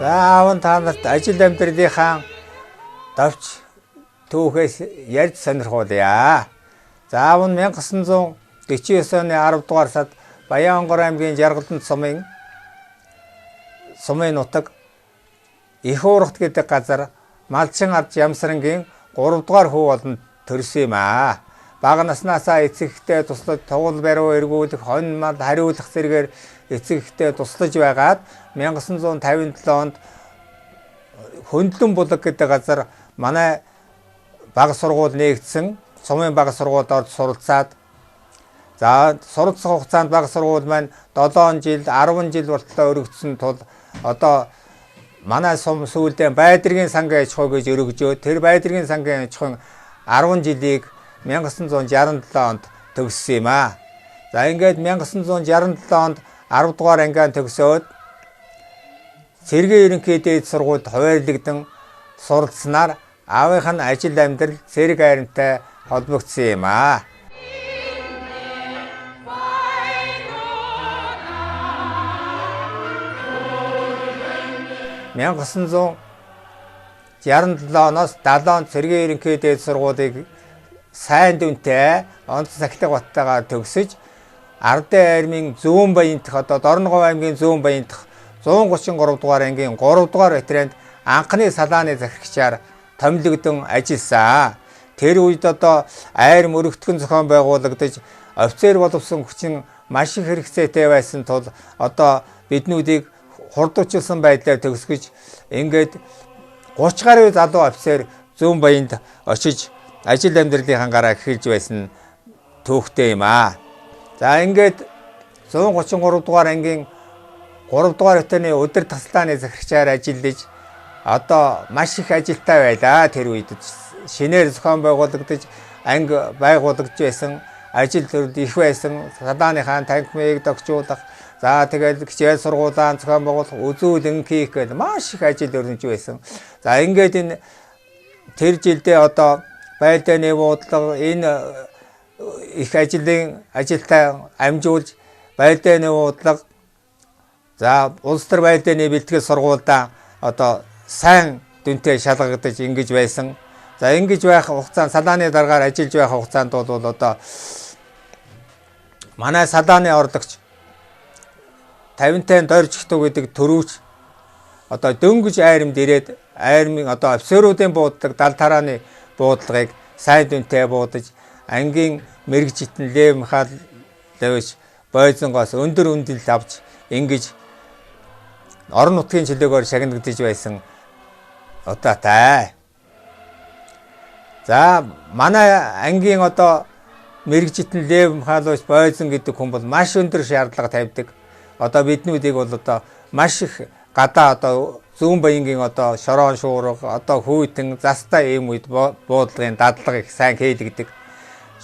За аав нь та нарт ажил амьдралынхаа давч түүхээс ярьж сонирхуулъя. За аав нь 1949 оны 10 дугаар сард Баянгор аймгийн Жаргалант сумын нутаг Их уурхт гэдэг газар Малчин ард Ямсрангийн 3 дугаар хүү болон төрсөн юм аа. Бага наснаасаа эцэгтэй туслаж тугал бариу эргүүлэх, хонь мал хариулах зэрэгээр эцэгтэй туслаж байгаад 1957 онд Хөндлөн булаг гэдэг газар манай бага сургууль нээгдсэн, сумын бага сургуульд орж суралцаад за суралцах хугацаанд бага сургууль маань 7 жил, 10 жил болтлоо өргөцсөн тул одоо манай сум сүүлдээ Байдыргийн сангийн аж ахуй гэж өргөжөө. Тэр Байдыргийн сангийн аж ахуйн 10 жилийг 1967 онд төгссөн юм аа. За ингээд 1967 онд 10 дугаар ангиан төгсөөд Цэргийн ерөнхий дээд сургуульд хуваарлагдсан суралцсанаар аавынх нь ажил амьдрал зэрэг айрамтай холбогдсон юм аа. (1967 оноос 70 онд Цэргийн ерөнхий дээд сургуулийг сайн дүнтэй онц цагтаг баттайгаар төгсөж Ардын армийн Зүүн Баян дахь одоо Дорногов аймгийн Зүүн Баян дахь 133 дугаар ангийн 3 дугаар батальянд анхны салааны захирагчаар томилогдсон ажилласан. Тэр үед одоо айр мөрөгдгөн зохион байгуулагдаж офицер боловсон хүчин маш их хэрэгцээтэй байсан тул одоо биднүүдийг хурдуучилсан байдлаар төгсгөж ингээд 30 гаруй залуу офицер Зүүн Баянд очиж ажил амьдралынхаа гараа эхэлж байсан түүхтэй юм аа. За ингээд 133 дугаар ангийн 3 дугаар батальны өдөр таслааны захирагчаар ажиллаж одоо маш их ажилтай байлаа. Тэр үед шинээр зохион байгуулагдаж анги байгуулагдж байсан, ажил төрөл их байсан. Салааныхаа танхимыг догжуулах, за тэгээд хичээл сургуулиан зохион байгуулах, үзүүлэн хийх гэдэг маш их ажил өрнөж байсан. За ингээд энэ тэр жилдээ одоо байлдааны буудлага энэ их ажилтай амжуулж байлдааны буудлага за улс төр байлдааны бэлтгэл сургуульдаа одоо сайн дүнтэй шалгагдаж ингэж байсан. За ингэж байх хугацаанд салааны дараагаар ажиллаж байх хугацаанд бол одоо манай салааны орлогч 50-тай доржихтуу гэдэг төрүүч одоо дөнгөж айрамд ирээд айрмын одоо офицеруудын буудлага, дал тарааны буудлагыг сайн дүнтэй буудаж ангийн мэрэгжитэн Лев Михайлович Бойзонгоос өндөр үндэл авч ингэж орон нутгийн чөлөөгөөр шагнагдж байсан удаатай. За манай ангийн одоо мэрэгжитэн Лев Михайлович Бойзон гэдэг хүн бол маш өндөр шаардлага тавьдаг. Одоо биднүүдийг бол одоо маш их гадаа одоо Зүүн Баянгийн одоо шорон шуурга одоо хүйтэн застай ийм үед буудлагын дадлага их сайн хийлэгдэг.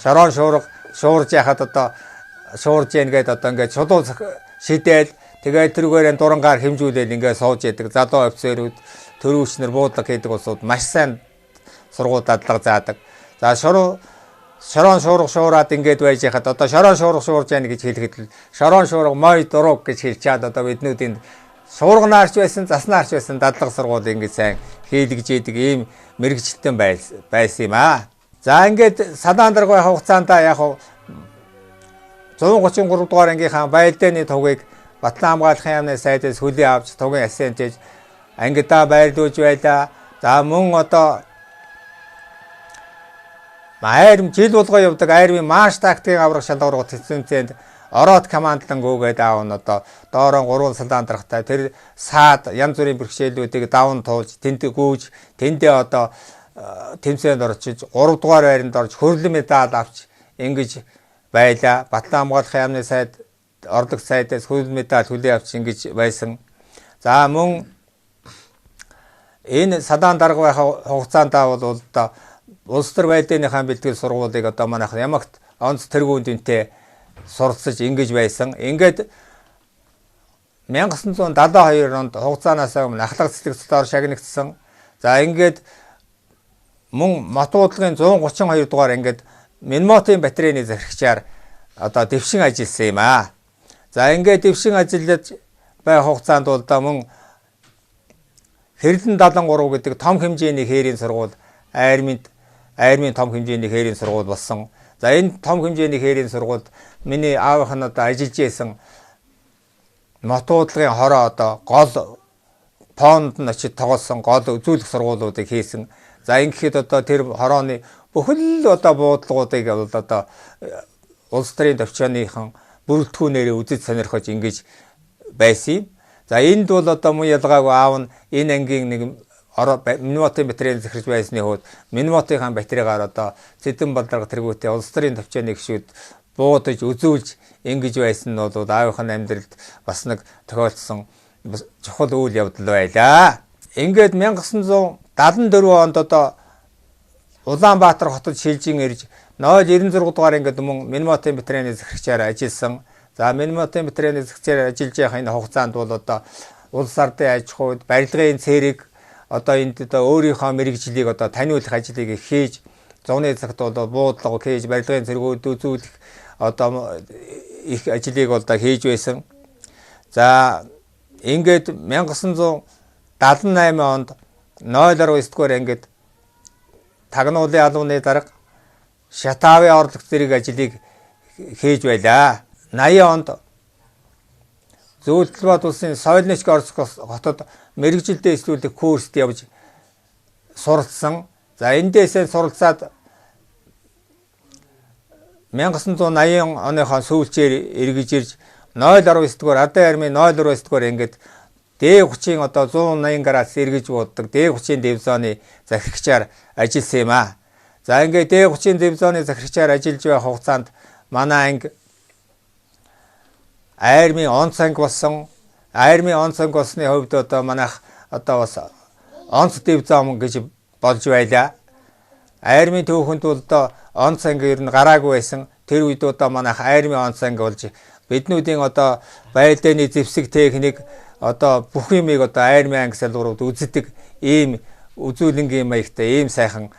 Шорон шуурга шуурж яхад одоо шуурж яах гээд одоо ингээд чулуу шидээл тэгээд тэрүүгээр дурангаар хэмжүүлээл ингээд сууж яадаг залуу офицерүүд төрүүчнэр буудлага хийдэг улсууд маш сайн сургууль дадлага заадаг. За шорон шуурга шуураад ингээд байж яхад одоо шорон шуурга шуурж яана гэж хэлэхэд шорон шуурга мой дурууг гэж хэлчихэд одоо биднүүдийн шуурганаарч байсан, заснаарч байсан дадлага сургууль ингээд сайн хийлгэж идэг ийм мэрэгчлэн байсан юм аа. За ингээд салаан дарга байх хугацаанд яг 133 дугаар ангийнхаа байлдааны тугийг Батлан хамгаалахын яамны сайдаас хүлээн авч тугийн ассистентж ангидаа байрлуулж байлаа. За мөн одоо айрм жил болгоо явдаг айрмын марш тактикийн аврах шалгуургууд тэцэнцэнд ороод командлан гүгээд аав нь одоо доорон 3 салаан даргатай тэр саад янз бүрийн бэрхшээлүүдийг даван туулж тэнд гүйж тэндээ одоо тэмцээнд орчиж 3 дугаар байранд орж хөрлөн медаль авч ингэж байлаа. Батлан хамгаалахын яамны сайд орлог сайдаас хөрлөн медаль хүлээн авч ингэж байсан. За мөн энэ салаан дарга байх хугацаанд бол одоо улс төр байлдааныхаа бэлтгэл сургуулийг одоо манайх ямагт онц тэргүүн дүнтэй суралцаж ингэж байсан. Ингээд 1972 онд хугацаанаас өмнө ахлах цэцлэгцээр шагнагдсан. За ингээд мөн Мотуудлагын 132 дугаар ингээд Минмотын батарейны захирагчаар одоо дэвшин ажилласан юм аа. За ингээд дэвшин ажиллаж байх хугацаанд бол мөн Хэрлэн 73 гэдэг том хэмжээний хээрийн сургууль Айрмын том хэмжээний хээрийн сургууль болсон. За энэ том хэмжээний хээрийн сургуульд миний аавынх нь одоо ажиллаж байсан мотуудлагын хороо одоо гол поонд нь очиж тоглосон гол үзүүлэх сургуулиудыг хийсэн. За ингэхэд одоо тэр хорооны бүхэл одоо буудлагуудыг бол одоо улс төрийн төвчөөныхан бүрэлдэхүүнээр үзэж сонирхож ингэж байсан юм. За энд бол одоо муу ялгаагүй аав нь энэ ангийн нэг Минмотын батарейн захирч байсны хувьд Минмотынхаа батарейгаар одоо Цэдэн Балдарга тэргүүтээ улс төрийн төвчөөний гишүүд буудаж үзүүлж ингэж байсан нь бол аавынх нь амьдралд бас нэг тохиолдсон чухал үйл явдал байлаа. Ингээд 1974 онд одоо Улаанбаатар хотод шилжин ирж 096 дугаар ингээд мөн Минмотын батарейны захирчаар ажилласан. За Минмотын батарейны захирчаар ажиллаж байгаа энэ хугацаанд бол одоо улс ардын аж ахуйд барилгын цэрэг одоо энд одоо өөрийнхөө мэрэгжлийг одоо таниулах ажлыг хийж зуны цагт бол буудлага хийж барилгын цэргүүд үзүүлэх одоо их ажлыг бол хийж байсан. За ингээд 1978 онд 0.9 дугаар ангид Тагнуулын албаны дарга Шатаавын орлогч зэрэг ажлыг хийж байлаа. 80 онд Зөвлөлбат улсын Соёлночгорск хотод мэрэгжилдээ эслүүлэх курст явж суралцсан. За эндээсээ суралцаад 1980 оныхон сүүлчээр эргэж ирж 0.19 дугаар Адан армийн 0.19 дугаар ангид Д30-ийн одоо 180 градус эргэж бууддаг Д30-ийн дивизионы захирагчаар ажилласан юм аа. За ингээд Д30-ийн дивизионы захирагчаар ажиллаж байх хугацаанд манай анги Айрмын онц анги болсон. Айрмын онц анги болсны хувьд одоо манайх одоо бас онц дивизион гэж болж байлаа. Айрмын түүхэнд бол одоо онц анги ер нь гараагүй байсан. Тэр үед одоо манайх Айрмын онц анги болж биднүүдийн одоо байлдааны зэвсэг техник одоо бүх юмыг одоо Айрмын анги салбарууд үздэг ийм үзүүлэнгийн маягтай ийм сайхан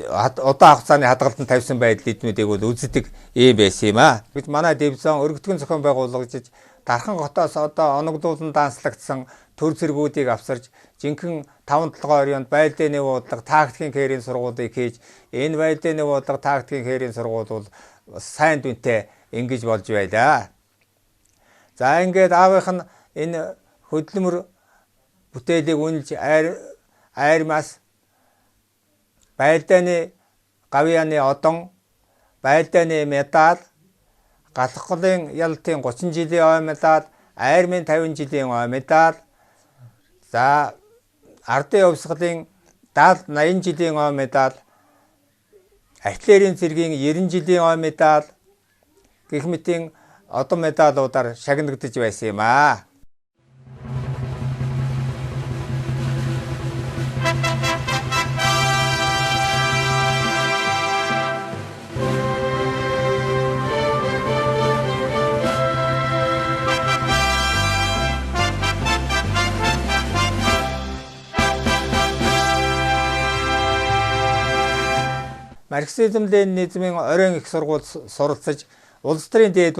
одоо хугацааны хадгалалтанд тавьсан байдал эднүүдийг бол үздэг ийм байсан юм аа. Бид манай дивизион өргөтгөн зохион байгуулагдаж Дархан хотоос одоо оногдуулан данслагдсан төр зэргүүдийг авсарж жинхэнэ 5-7 оройнд байлдааны буудлага тактикийн хээрийн сургуулийг хийж энэ байлдааны буудлага тактикийн хээрийн сургууль бол сайн дүнтэй ингэж болж байлаа. За ингээд аавынх нь энэ хөдөлмөр бүтээлийг үнэлж Айрмаас байлдааны гавьяаны одон, байлдааны медаль, галхлын ялтын 30 жилийн ой медаль, Айрмын 50 жилийн ой медаль, за ардын хувьсгалын 70-80 жилийн ой медаль, артиллерийн цэргийн 90 жилийн ой медаль гэх мэтийн одон медалуудаар шагнагдаж байсан юм аа. Марксизм-ленинизмын оройн их сургууль суралцаж улс төрийн дээд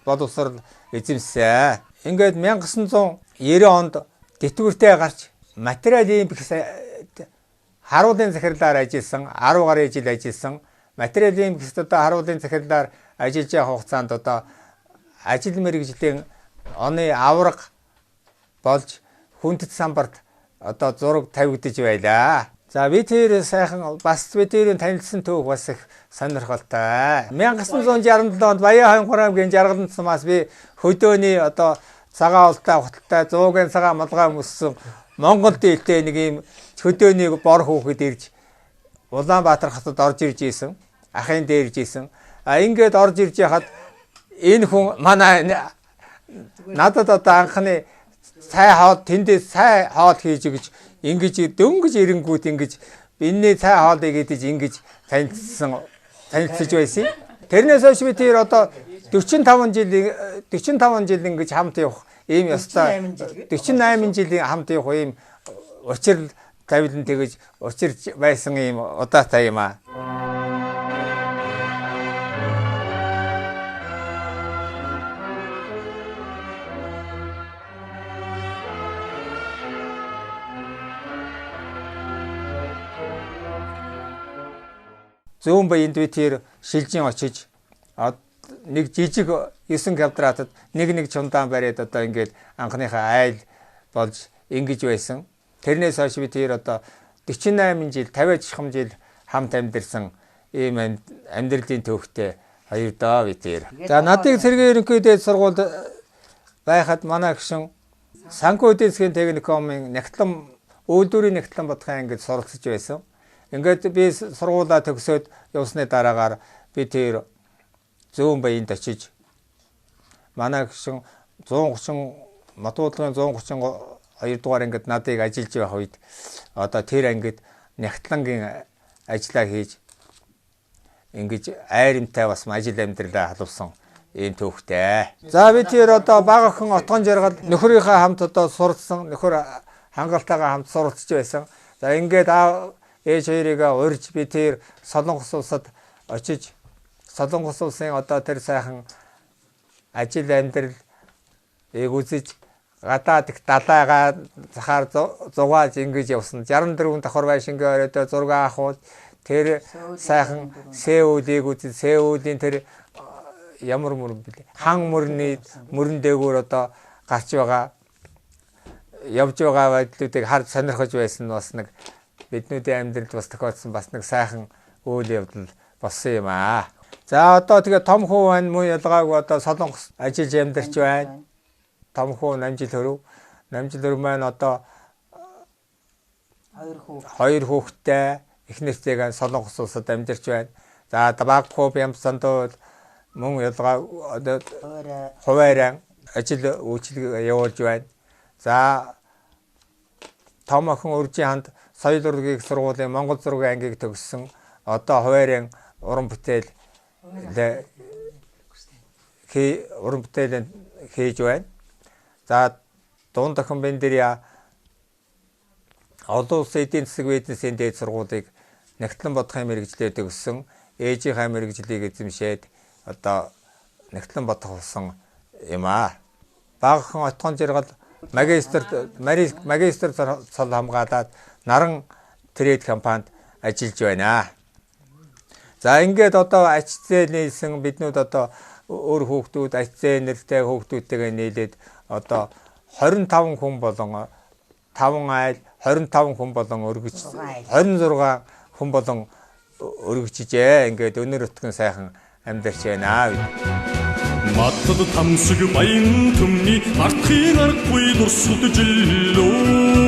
боловсрол эзэмссэн. Ингээд 1990 онд тэтгэвртэй гарч материалын харуулын захирлаар ажилласан 10 гаруй жил ажилласан. Материалын одоо харуулын захирлаар ажиллаж байгаа хугацаанд одоо ажил мэргэжлийн оны авраг болж хүндэт самбарт одоо зураг тавигдж байлаа. За би тэр сайхан бас бидний танилцсан түүх бас их сонирхолтой. 1967 онд Баян хойн аймгийн Жаргалан цумаас би хөдөөний одоо цагаан олтой хуталтай 100-ын цагаан малгай мөссөн Монгол дээлтэй нэг юм хөдөөний бор хүүхэд ирж Улаанбаатар хотод орж ирж исэн. Ахын дээр ирж исэн. Ингээд орж ирж яхад энэ хүн манай надад одоо анхны цай хоол тэндээ цай хоол хийж өгч ингэж дөнгөж ирэнгүүт ингэж энэний цай хоолыг идэж ингэж танилцж байсан. Тэрнээс хойш би тэр одоо 45 жил ингэж хамт явах ийм ёстой 48 жилийн хамт явах ийм учир тавилан тэгэж учирч байсан ийм удаатай юм аа. зүүн баянд би тэр шилжин очиж нэг жижиг 9 квадратад нэг чундаан бариад одоо ингээд анхныхаа айл болж ингэж байсан. Тэрнээс хойш би тэр одоо 48 жил 50 жихам жил хамт амьдэрсэн ийм амьдралын төвхтэй хоёр доо би тэр. За надыг Цэргийн ерөнхий дээд сургуульд байхад манай гишүүн санхүү эдийн засгийн техникумын нягтлан үйлдвэрийн нягтлан бодохын ангид суралцж байсан. Ингээд би сургуулаа төгсөөд явсны дараагаар би тэр зүүн баянд очиж манай гишүүн 130 матуудлагын 132 дугаар ангид надыг ажиллаж байх үед одоо тэр ангид нягтлангийн ажиллаа хийж ингэж айрамтай бас ажил амьдралаа халуулсан ийм төвхтэй. За би тэр одоо багахан отгон жаргал нөхрийнхээ хамт одоо суралцсан, нөхөр хангалтайгаа хамт суралцж байсан. За ингээд ээж хоёрыг урьж би тэр Солонгос улсад очиж Солонгос улсын одоо тэр сайхан ажил амьдрал үзэж гадаад их далайгаа захаар зугааж ингэж явсан. 64 давхар байшингийн оройдоо зураг авах тэр сайхан Сеулийг үзэж Сеулийн тэр ямар мөрөн бэлээ. Хан мөрний мөрөн дээгүүр одоо гарч байгаа явж байгаа байдлуудыг харж сонирхож байсан бас нэг биднүүдийн амьдралд бас тохиолдсон бас нэг сайхан үйл явдал болсон юм аа. За одоо тэгээ том хүү байна муу ялгаагүй одоо Солонгос ажиллаж амьдарч байна. Том хүү намжил хөрөв. Намжил хөрөв маань одоо хоёр хүүхэдтэй эхнэртэйгээ Солонгос улсад амьдарч байна. За баг хүү Бямсанд мөн ялгаа одоо хуваарай ажил үйлчлэг явуулж байна. За том охин Өржийн ханд соёл урлагийн сургуулийн Монгол зургийн ангийг төгссөн. Одоо хуваарай уран бүтээл хийж байна. За дунд охин Бендерия олон улсын эдийн засаг бизнесийн дээд сургуулийг нягтлан бодохын мэргэжлээр төгссөн. Ээжийнхээ мэргэжлийг эзэмшээд одоо нягтлан бодох болсон юм аа. Багахан отгон жаргал магистр цол хамгаалаад Наран трейд компанид ажиллаж байна. За ингээд одоо ач зээл нийлсэн биднүүд одоо өөр хүүхдүүд ач зээл нэртэй хүүхдүүдтэйгээ нийлээд одоо 25 хүн болон 5 айл 25 хүн болон өргөж 26 хүн болон өргөжжээ. Ингээд өнөр өтгөн сайхан амьдарч байна. Маттад тамсаг баян төмний артхын аргагүй дурсалж иллүүд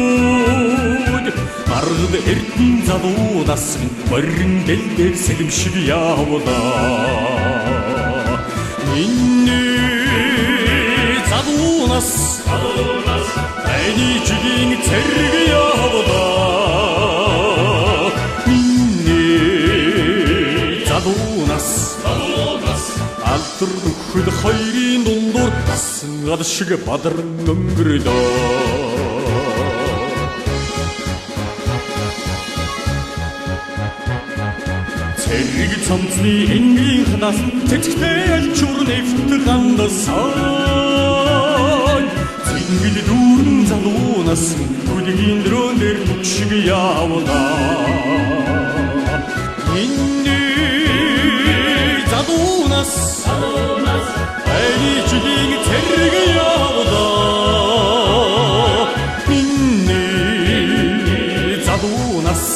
аргад эрдэн залуунаас борин дэлдэр сэлэм шиг явлаа. Миний залуунаас айни жилийн цэрэг явлаа. Миний залуунаас алтар нөхөд хоёрын дундуур асан гад шиг бадарн өнгөрдөө. Цэрэг цамцны энгийн ханаас цэцэгтэй альчуур нэвт гандасан. Цэнгэл дүүрэн залуунаас хүлгийн дрон дээр бүч шиг явлаа. Айни жилийн цэрэг явлаа. Миний залуунаас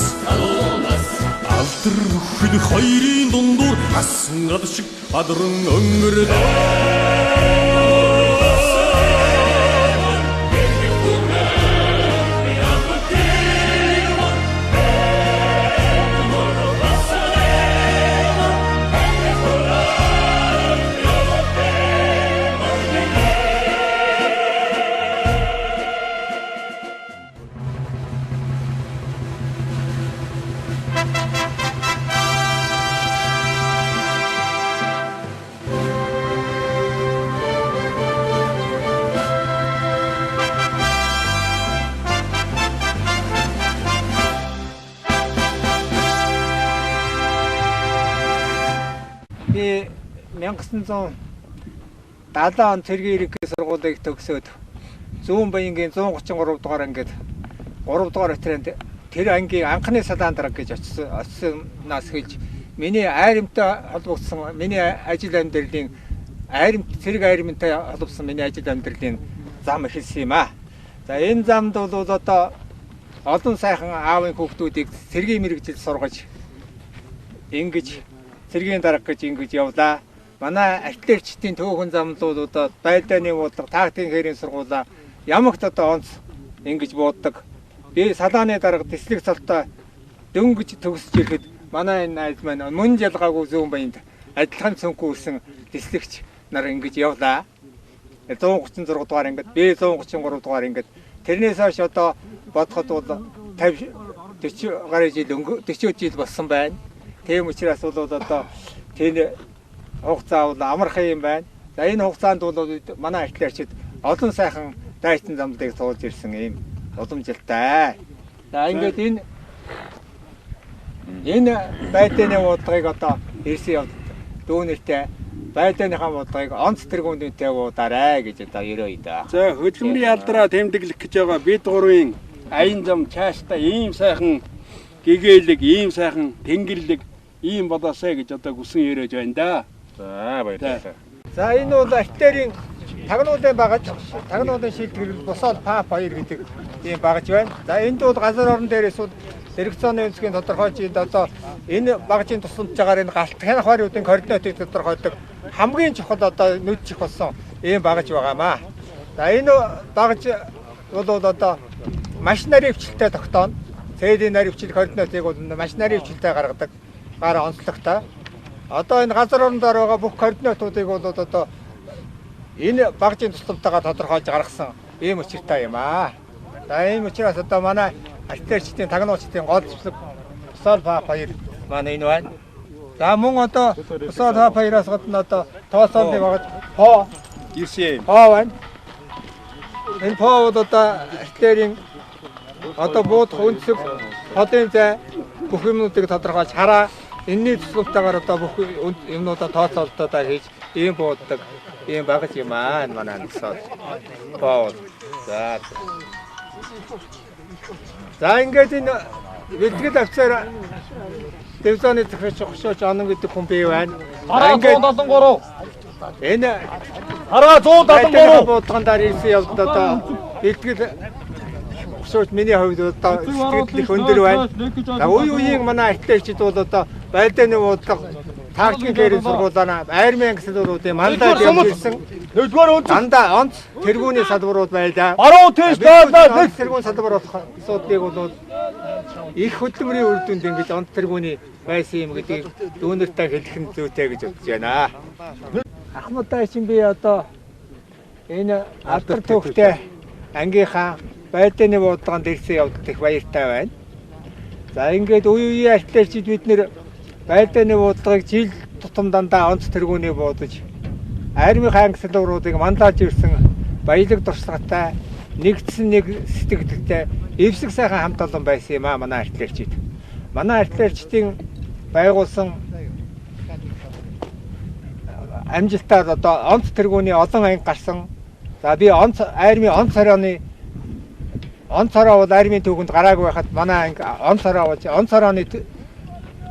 алтар нөхөд хоёрын дундуур асан гад шиг бадран өнгөрдөө. Би 1970 он Цэргийн ерөнхий сургуулийг төгсөөд Зүүн Баянгийн 133 дугаар ангид 3 дугаар өтрөнд тэр ангийн анхны салаан дарга гэж очсонаас хэлж миний айрамтай холбогдсон миний ажил амьдралын цэрэг айрамтай холбогдсон миний ажил амьдралын зам эхэлсэн юм аа. За энэ замд бол одоо олон сайхан аавын хүүхдүүдийг цэргийн мэргэжил сургаж ингэж цэргийн дарга гэж ингэж явлаа. Манай артиллерчдийн төөхөн замд бол одоо байлдааны буудлага, тактикийн хэрийн сургуулаа ямагт одоо онц ингэж бууддаг. Би салааны дарга тэслэг цолтой дөнгөж төгсөж ирэхэд манай энэ найз маань мөн жалгаагүй зүүн баянд адилхан цөнхөө үрсэн тэслэгч нар ингэж явлаа. 136 дугаар ингээд би 133 дугаар ингээд тэрнээс хойш одоо бодоход бол 50 40 гаруй жил 40 жил болсон байна. Тийм учраас бол одоо тэр хугацаа бол амархан юм байна. За энэ хугацаанд бол манай артиллерчид олон сайхан дайсан замдыг суулж ирсэн юм уламжилтай. За ингээд энэ байданы буудлагыг одоо ирсэн явд дүүнэртэй байдааныхаа буудлагыг онц тэргүүндээ буудаарай гэж одоо ерөөй да. За хөдөлмөрийн алдраа тэмдэглэх гэж байгаа бид гурвын аян зам цаашдаа ийм сайхан гэгээлэг, ийм сайхан тэнгэрлэг ийм болоосай гэж одоо гүсэн ерөөж байна да. За баярлалаа. За энэ бол артиллерийн тагнуулын багаж, тагнуулын шилтгэл босоод ПАП 2 гэдэг ийм багаж байна. За энд бол газар орон дээрээс бол дирекцийн үндэсгийн тодорхойлж одоо энэ багажийн тусламж байгаагаар энэ галт хянах хорийн координатыг тодорхойлдог хамгийн чухал одоо нүдчих болсон ийм багаж байгаамаа. За энэ багаж бол одоо машинаар хвчлэлтэй тогтооно. CD нар хвчлэл координатыг бол машинаар хвчлэлтэй гаргадаг. Гараа онцлогтой. Одоо энэ газар орондоор байгаа бүх координатуудыг бол одоо энэ багажийн тусламжтайгаар тодорхойлж гаргасан ийм учиртай юм аа. За ийм учраас одоо манай артиллерчдийн тагнуулчдын гол зэвсэг Бусаал ПАП 2 манай энэ байна. За мөн одоо Бусаал ПАП 2-аас гадна одоо тооцоолны багаж ПО ирсэн. ПО байна. Энэ ПО бол одоо артиллерийн одоо буудах үндсэг хотын зай бүх юмнуудыг тодорхойлж хараа энэний тусламжтайгаар одоо бүх юмнуудаа тооцоолтоо хийж ийм бууддаг ийм багаж юм аа манай Бусаал ПО. За ингээд энэ бэлтгэл офицер дивизионы захирагч Хошооч Онон гэдэг хүн бий байна. Хараа 173. Энэ Хараа 173 буудлагаар ирсэн явд одоо бэлтгэл Хошооч миний хувьд одоо сэтгэл их өндөр байна. За үе үеийн манай артиллерчид бол одоо байлдааны буудлага тактикийн хэрийн сургуулиа армийн ангиллуудын мандат явуулсан. Дандаа онц тэргүүний салбарууд байлаа. Баруун тийш доолоо тэргүүн салбар болох асуудлыг бол их хөдөлмөрийн үр дүнд ингэж онц тэргүүний байсан юм гэдгийг дүүнэртэй хэлэх нь зүйтэй гэж бодож байна. Ахмадтай чинь би одоо энэ алдар төвхтэй ангийнхаа байлдааны буудлаганд ирсэн явдал их баяртай байна. За ингээд үе үеийн артиллерчид бид нэр байлдааны буудлагыг жил тутам дандаа онц тэргүүний буудаж армийн ангиллуудыг мандаж ирсэн баялаг туршлагатай нэгдсэн нэг сэтгэлдтэй эвсэг сайхан хамт олон байсан юм аа манай артиллерчид. Манай артиллерчдын байгуулсан амжилтаар одоо онц тэргүүний олон анги гарсан. За би армийн онц хорооны онц хороо бол армийн түүхэнд гараагүй байхад манай анги онц хорооны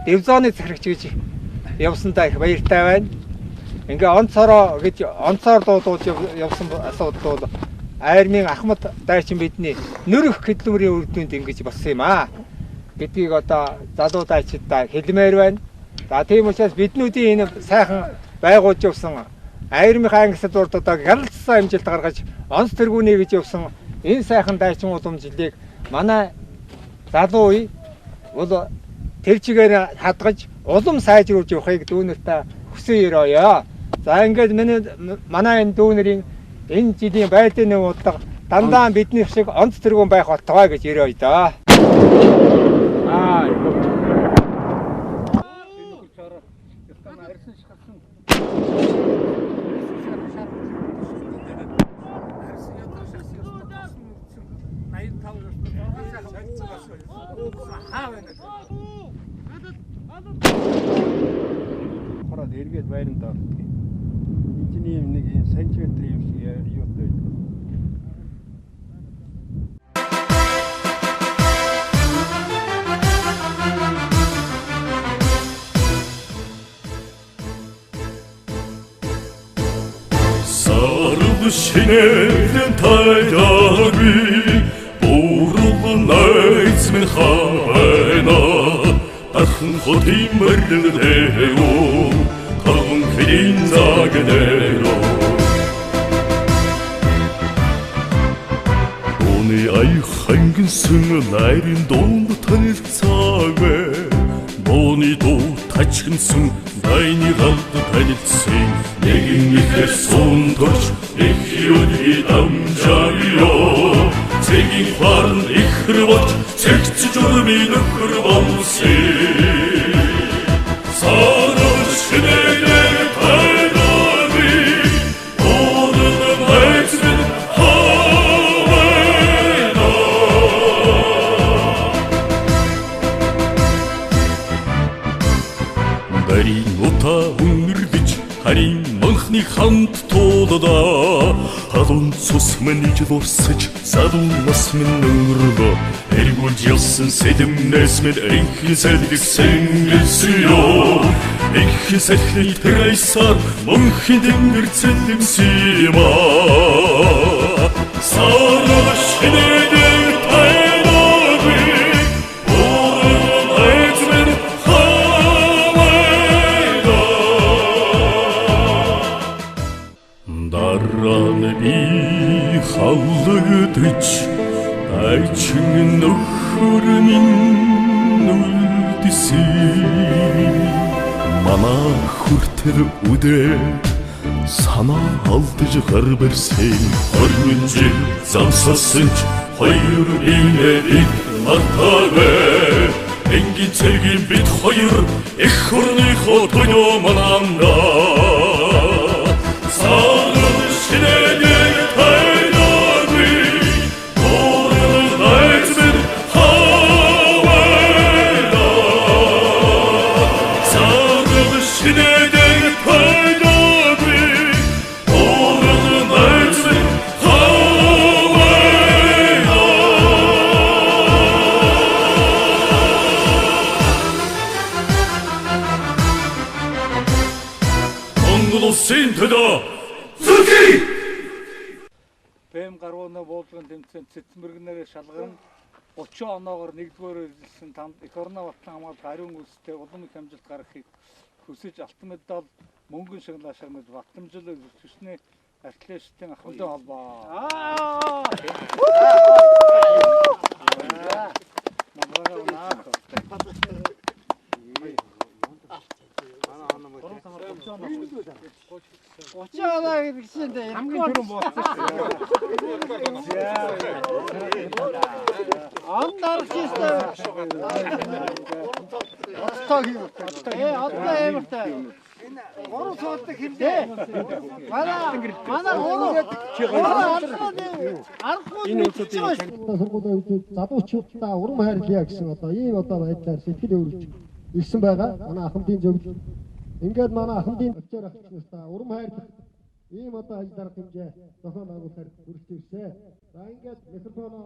дивизионы захирагч гэж явсандаа их баяртай байна. Ингээ онц хороо гэж онцоор дуудуулж явсан асуудал бол армийн Ахмад дайчин бидний нөрөх хөдөлмөрийн үр дүнд ингэж болсон юм аа. Гэдгийг одоо залуу дайчдаа хэлмээр байна. За тийм учраас биднүүдийн энэ сайхан байгуулж явсан армийн ангиллууд одоо гялалцсан амжилт гаргаж онц тэргүүний гэж явсан энэ сайхан дайчин уламжлалыг манай залуу үе бол тэр чигээр хадгаж улам сайжруулж явахыг дүүнэртээ хүсэн өрөөё. За ингээд манай энэ дүүнэрийн энэ жилийн байлдааны буудлага дандаа бидний шиг онц тэргүүн байх болтгой гэж өрөөё доо. Хараад эргээд байранд ордог. Энд нэг юм сантиметр юм шиг юутай байдаг. шинэлэн тайдагви Буруу найз минь хавайна Дархан хотын мөрлөдөө Таван хэрийн загнэрөө Оны аях хангинсэн найрын дунд танилцаагүй Бооны дуу тачгинсэн дайны галд танилцсан Нэгэн ихэр суун төрч их юуны дамжааё Цэгийн харн ихэр болж цэгц журмын нөхөр болсын Сарал шинэлэр тайдагви Орон найз минь хавайна Дарийн утаа үнэрдэж харин манхны хамт туулдаа Халуун цус минь дурсаж садун нас минь өнгөрлөө Эргүүлж ялсан сэдэмнээс минь энхэн сэлдэгсэн гэлсэё Энхэн сэлхний тэрайсаар мөнхийн дэнгэр цэлдэмсийма Сарал шинэлэр тайдагви Орон найз минь хавайна Дараан би халагдаж Айчин нөхөр минь үлдэсэн Манай хүртэл үдээд санаа алдаж гар барьсан 20 жил замсасан ч хоёр инээд мартаагүй Энгийн цэргийн бид хоёр их орныхоо тоёо мананда Сарал шинэлэр тайдагви Орон найз минь хавайна Сарал шинэлэр тайдагви Орон найз минь хавайна Монгол улсын төлөө зүрхий БМ гарууны буулгын тэмцээнд цэцмэргнээр шалган 30 оноогоор нэгдүгээр эзэлсэн их орноо батлан хамгаалах ариун үлстэй улам их амжилт гаргахыг хүсэж алтан медаль мөнгөн шагнал ашигнаж батламжил өсвчний атлетикийн ахмадын холбоо. Очоо гэсэн хамгийн түрүүн бууцсан шүү. Андарч истэ. Отоо хийв. Отоо ямартай. Гурав цоолдог хэмжээ. Манай гурав. Энэ үнцөтэй сургуулийн үед залуучуудаа урам хайрлая гэсэн одоо ийм одоо байдлаар сэтгэл өөрчлөж ирсэн байгаа. Манай ахмадын зөвлөл. Ингээд манай ахмадын өчөр ахч нартай урам хайрлах ийм одоо ажил дарга хэмжээ зохион байгуулахаар хүрэж ирсэн. За ингээд микрофоноо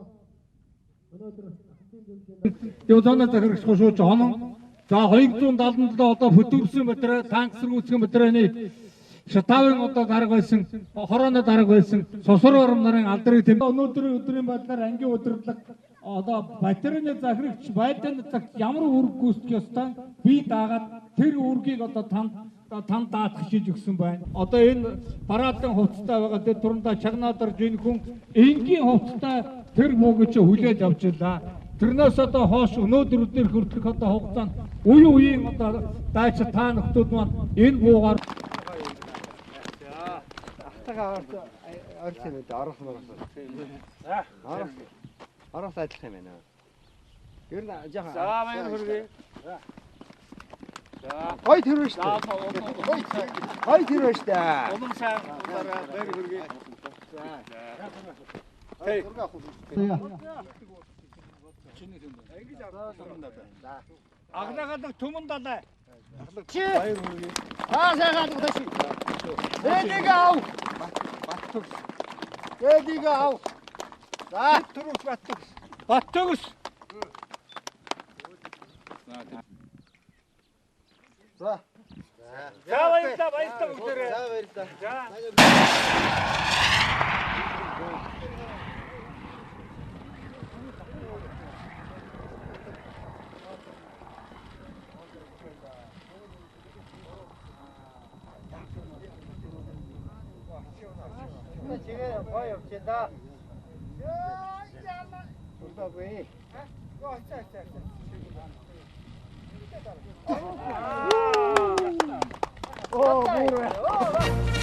өнөөдөр ахмадын зөвлөлийн Дэвзоноо захирагч гошууч хонон за 277 одоо хөдөлгсөн материал танксэргүүцгэн материалны шатавын одоо дарга байсан хорооны дарга байсан сосор ором нарын алдрыг тэм өнөөдрийн өдрийн байдлаар ангийн удирдлага одоо батарейны захирагч байдалны цагт ямар үүрэг гүйцэтгэх ёстой би дагаад тэр үүргийг одоо танд даатгах хийж өгсөн байна. Одоо энэ парадын хувцастай байгаа тэр турандаа чагнаадар жин хүн энгийн хувцастай тэр муугч хүлээж авч илаа. Тэрнээс одоо хоош өнөөдөр өдөр хүртэх одоо хугацаанд үеийн одоо дайч та нөхдүүд маань энэ буугаар Орос ажиллах юм байна. Ер нь жоохон. за баяр хүргэе. За Гой тэрвэ штэ. Гой тэрвэ штэ. улам сайн баяр хүргэе. Агнагадаг түмэн далай. Чи. Сайхан удаач. Эдийг ав. Эдийг ав. За түрүүч баттөгс. Баттөгс. За. За баярлалаа бүгдээрээ. За баярлалаа. За. 지금 거의 없진다. 좋다 거의. 오, 뭐야?